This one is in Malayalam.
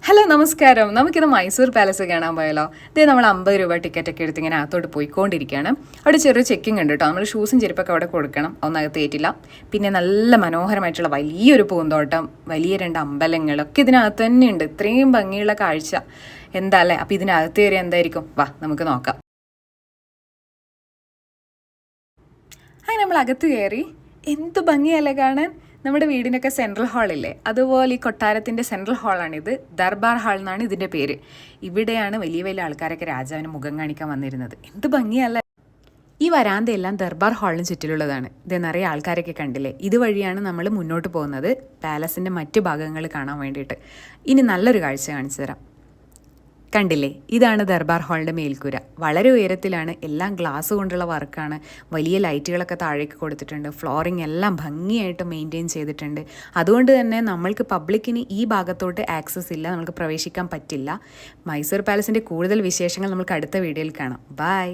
ഹലോ നമസ്കാരം. നമുക്കിത് മൈസൂർ പാലസ് കാണാൻ പോയാലോ? ഇതേ നമ്മൾ 50 രൂപ ടിക്കറ്റൊക്കെ എടുത്ത് ഇങ്ങനെ അകത്തോട്ട് പോയിക്കൊണ്ടിരിക്കുകയാണ്. അവിടെ ചെറിയ ചെക്കിംഗ് ഉണ്ട് കേട്ടോ. നമ്മൾ ഷൂസും ചെരുപ്പൊക്കെ അവിടെ കൊടുക്കണം, ഒന്നകത്ത് കയറ്റില്ല. പിന്നെ നല്ല മനോഹരമായിട്ടുള്ള വലിയൊരു പൂന്തോട്ടം, വലിയ 2 അമ്പലങ്ങളൊക്കെ ഇതിനകത്ത് തന്നെ ഉണ്ട്. ഇത്രയും ഭംഗിയുള്ള കാഴ്ച എന്താ അല്ലേ? അപ്പോൾ ഇതിനകത്ത് കയറി എന്തായിരിക്കും? വാ നമുക്ക് നോക്കാം. അങ്ങനെ നമ്മൾ അകത്ത് കയറി. എന്ത് ഭംഗിയല്ലേ കാണാൻ. നമ്മുടെ വീടിനൊക്കെ സെൻട്രൽ ഹാളില്ലേ, അതുപോലെ ഈ കൊട്ടാരത്തിൻ്റെ സെൻട്രൽ ഹാളാണിത്. ദർബാർ ഹാൾ എന്നാണ് ഇതിൻ്റെ പേര്. ഇവിടെയാണ് വലിയ വലിയ ആൾക്കാരൊക്കെ രാജാവിന് മുഖം കാണിക്കാൻ വന്നിരുന്നത്. എന്ത് ഭംഗിയല്ലേ. ഈ വരാന്തയെല്ലാം ദർബാർ ഹാളിന് ചുറ്റിലുള്ളതാണ്. ഇത് നിറയെ ആൾക്കാരൊക്കെ കണ്ടില്ലേ. ഇതുവഴിയാണ് നമ്മൾ മുന്നോട്ട് പോകുന്നത് പാലസിൻ്റെ മറ്റു ഭാഗങ്ങൾ കാണാൻ വേണ്ടിയിട്ട്. ഇനി നല്ലൊരു കാഴ്ച കാണിച്ചു തരാം. കണ്ടില്ലേ, ഇതാണ് ദർബാർ ഹാളിൻ്റെ മേൽക്കൂര. വളരെ ഉയരത്തിലാണ്, എല്ലാം ഗ്ലാസ് കൊണ്ടുള്ള വർക്കാണ്. വലിയ ലൈറ്റുകളൊക്കെ താഴേക്ക് കൊടുത്തിട്ടുണ്ട്. ഫ്ലോറിംഗ് എല്ലാം ഭംഗിയായിട്ട് മെയിൻറ്റെയിൻ ചെയ്തിട്ടുണ്ട്. അതുകൊണ്ട് തന്നെ നമ്മൾക്ക് പബ്ലിക്കിന് ഈ ഭാഗത്തോട്ട് ആക്സസ് ഇല്ല, നമുക്ക് പ്രവേശിക്കാൻ പറ്റില്ല. മൈസൂർ പാലസിൻ്റെ കൂടുതൽ വിശേഷങ്ങൾ നമുക്ക് അടുത്ത വീഡിയോയിൽ കാണാം. ബൈ.